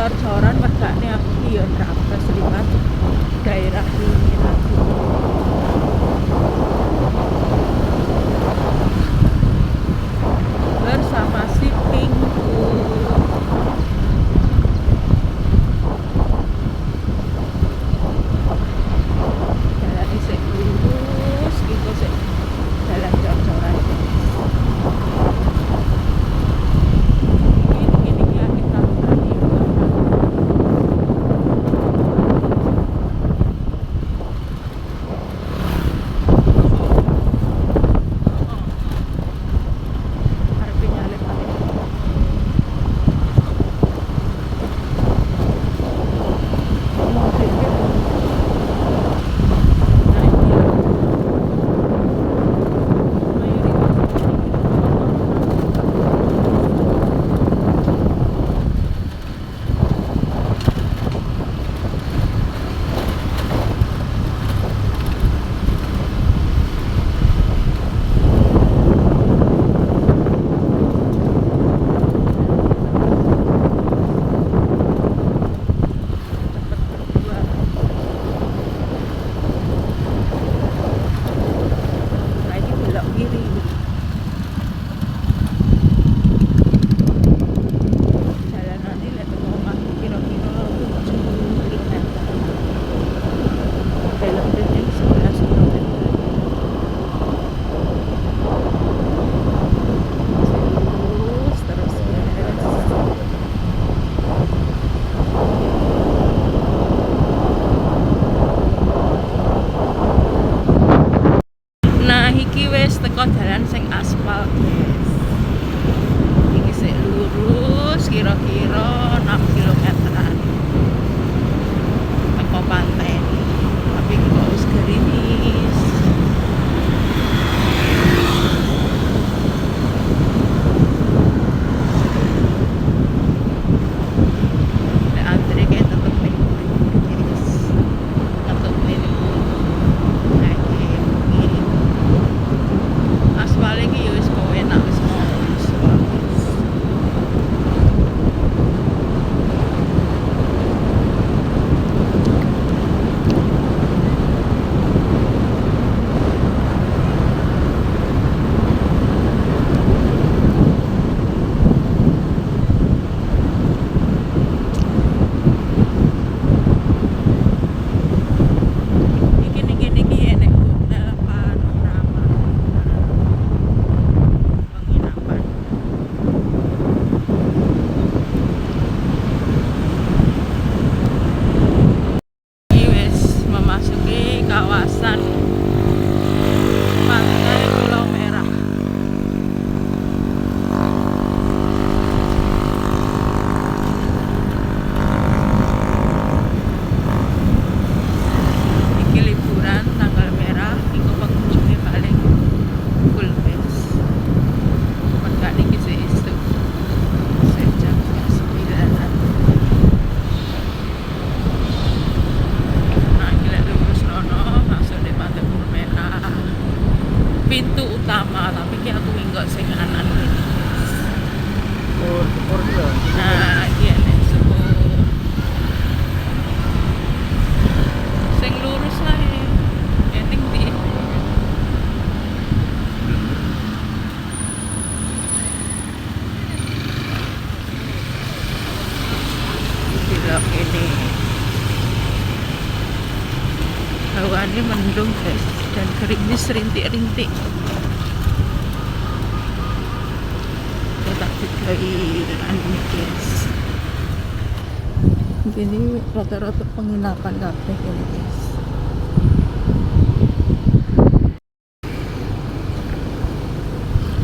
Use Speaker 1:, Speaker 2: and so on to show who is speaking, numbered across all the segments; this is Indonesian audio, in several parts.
Speaker 1: cor-coran mergane aku ya nrapes liwat daerah ini lagi. Bersama si Pinku. Jalan isik lurus gitu sih. Jalan cor-coran. Ini akeh taburan iki. Arepe nyalip ae. Mau dhewe. Nah, iki ya. Cepet berdua. Nah, ini belok kiri. Jalanan ini lek teko omah kira-kira 7 kilometer. Belok kiri 11 kilometer. Terus terus guys. Nah, iki wis teko dalan sing aspal, guys. Iki sik lurus kira-kira 6 kilometeran. Teko pantai. Tapi kok wis gerimis. Nek antre kayak tetep ning mburi, guys. Tetep ning mburi. Aspal iki ya wis kok enak wis mulus. Iki enek hotel panorama. Penginapan. Ini wis memasuki kawasan Pantai Pulau Merah. Iki liburan tanggal merah, iku pengunjungnya paling full guys. Mereka niki sih isuk jam 9-an. Nah, gila lurus rono masuk di Pantai Pulau Merah. Pintu utama, tapi ki aku nggak sing anan ini.
Speaker 2: Oh, sepur juga.
Speaker 1: Nah, iya nek sepur. Sing lurus lah ya. Ending di belok ini. Hawannya mendung guys dan gerimis rintik-rintik. Tak digawe anu guys. Gini rata-rata penginapan kabeh ini guys.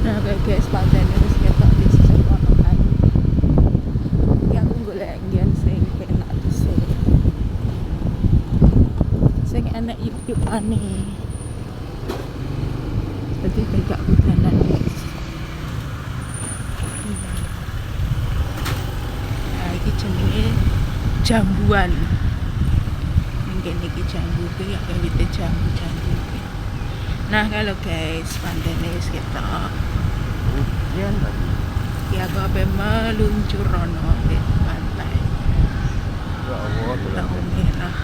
Speaker 1: Nah, kayak guys pantai ini wis ketok di sisi kanan. Iki aku golek nggen sing enak dhisik. Sing enak yuk-yukane. Jadi gak hujanan guys. Nah, iki jenenge jambuan. Mungkin iki jambu iki ya kayak wite jambu-jambu iki. Nah, kalau guys, pantainya wis ketok.
Speaker 2: Hujan lagi.
Speaker 1: Ya, aku ape meluncur rono di pantai.
Speaker 2: Ya Allah,
Speaker 1: lampu merah.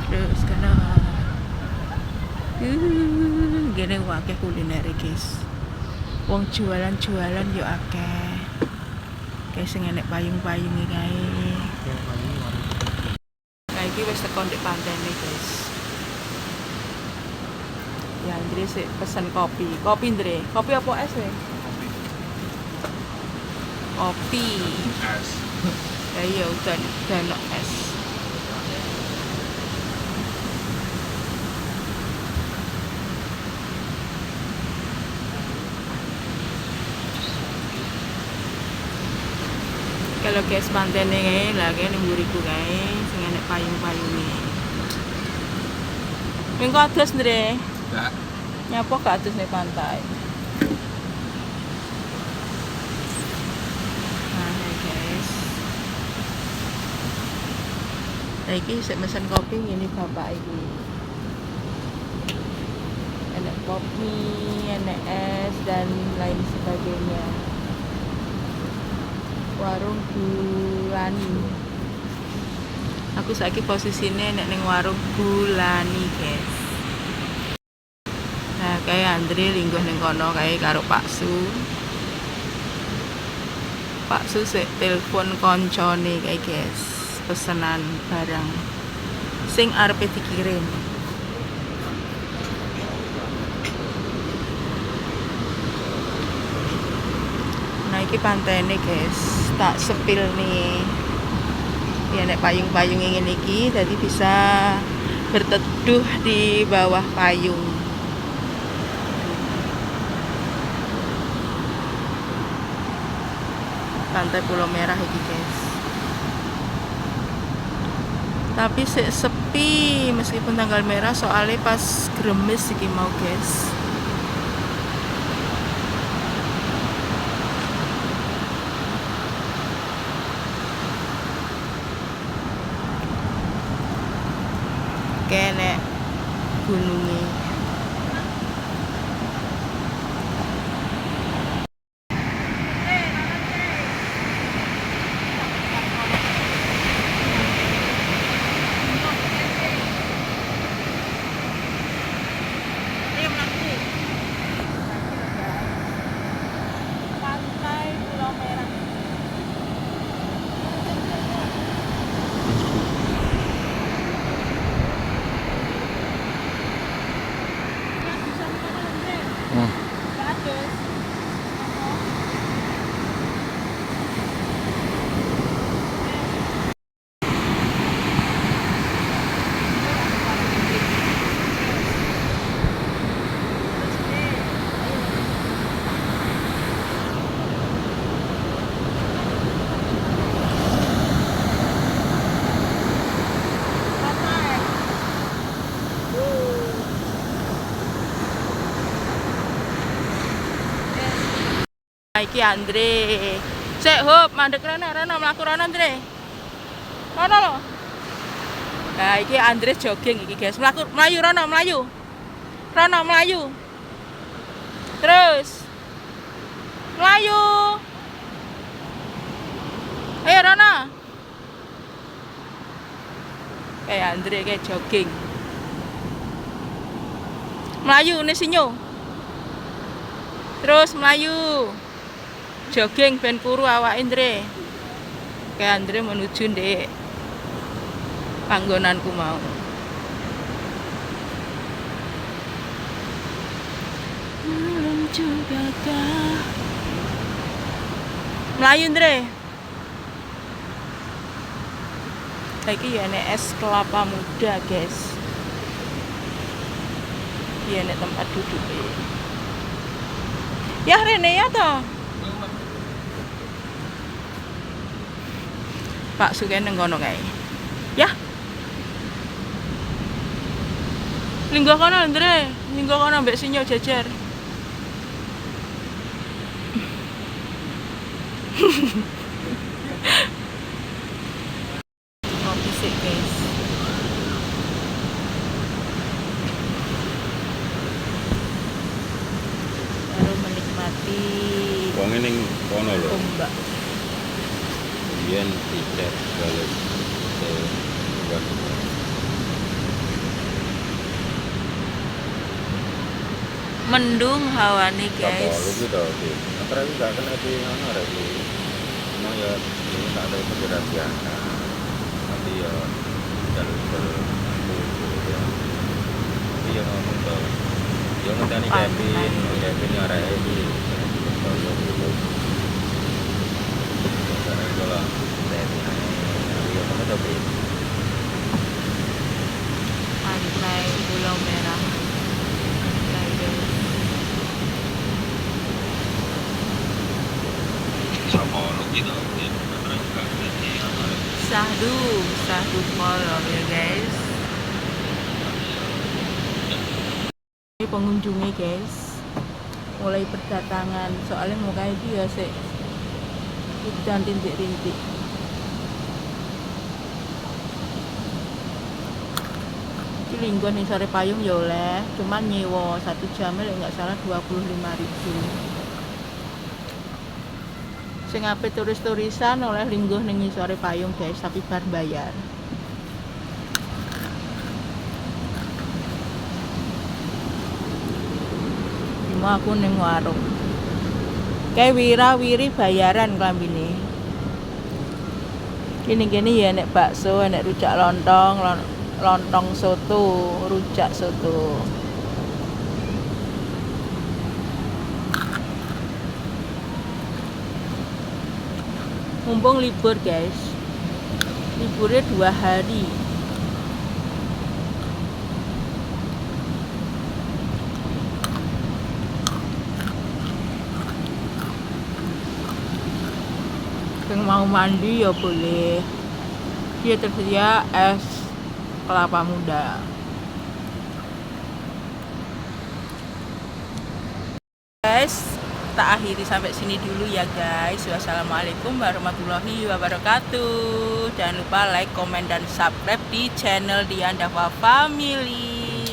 Speaker 1: Terus kena gini akeh kuliner guys. Wong jualan-jualan yo akeh. Kayak sing enek payung-payunge kae. Nah iki wis tekan di pantene guys. Ya Andre sih pesen kopi. Kopi Andre. Kopi apa es we? Kopi.
Speaker 2: es.
Speaker 1: Ya iya udah ono es. Kalau guys pantene kae lagi ning mburiku kae sing enek payung-payunge. Minggu atus Andre.
Speaker 2: Enggak.
Speaker 1: Nyapa ke atus nih pantai. Nah ya guys. Iki sik mesen kopi ini bapak iki. Enek kopi, enek es dan lain sebagainya. Warung Gulani. Aku saiki posisine nek ning warung Gulani, guys. Nah, kayak Andre lingguh ning kono kae karo Pak Su. Pak Su sik telepon koncone kae, guys. Pesenan barang sing arepe dikirim. Nah, iki pantene, guys. Tak sepil nih. Ya nek payung-payung ngene iki jadi bisa berteduh di bawah payung. Pantai Pulau Merah iki guys. Tapi sepi meskipun tanggal merah soalnya pas gremes iki mau guys. Kene gunungnya. Pantai Pulau Merah. Iki Andre. Sik hop mandek rono mlaku rono Andre. Rono lho. Nah, iki Andre jogging iki guys. Mlayu rono mlayu. Rono mlayu. Terus. Mlayu. Ayo rono. Kayak Andre kayak jogging. Mlayu nih sinyo. Terus mlayu. Jogging ben kuru awak Andre. Kayak Andre menuju ndek panggonanku mau. Belum juga kah mlayu Andre. Iki ya nek es kelapa muda guys. Iya nek tempat duduk. Ya Rene ya toh. Pak Suken nang kono kae. Ya. Linggo kono Andre, linggo kono mbek sinyo jejer. Kopi sik guys. Baru menikmati
Speaker 2: Wong ning kono lho.
Speaker 1: ombak.
Speaker 3: Biyen dicek balik ke luar.
Speaker 1: Mendung hawa nih
Speaker 3: Apa lu
Speaker 1: guys.
Speaker 3: gitu sih? Antara itu gak kena di mana ada di. Emang ya ini tak ada perkiraan. Tapi ya jalur aku ya. Tapi ya ngomong tuh. Ya ngenteni Kevin, Kevin ya arek iki. Kalau dulu. Karena itu lah. Ya kamu tapi
Speaker 1: Pantai Pulau Merah. Pantai guys.
Speaker 3: sama lu gitu. Antara juga di mana ada.
Speaker 1: Sahdu kolor ya guys. Ini pengunjungnya guys. Mulai berdatangan soalnya mukanya dia sih hujan rintik-rintik. Ini linggo nih sore payung ya oleh, cuman nyewa 1 jamnya nggak salah 25.000. Sing ape turis-turisan oleh linggo ning sore payung guys, tapi bar bayar. Cuma aku ning warung. Kayak wira-wiri bayaran klambine. Gini-gini ya nek bakso, nek rujak lontong, lontong soto, rujak soto. Mumpung libur guys, liburnya 2 hari. Yang mau mandi ya boleh. Dia tersedia es kelapa muda. Guys, tak akhiri sampai sini dulu ya guys. Wassalamualaikum warahmatullahi wabarakatuh. Jangan lupa like, komen, dan subscribe di channel Dian Dava Family.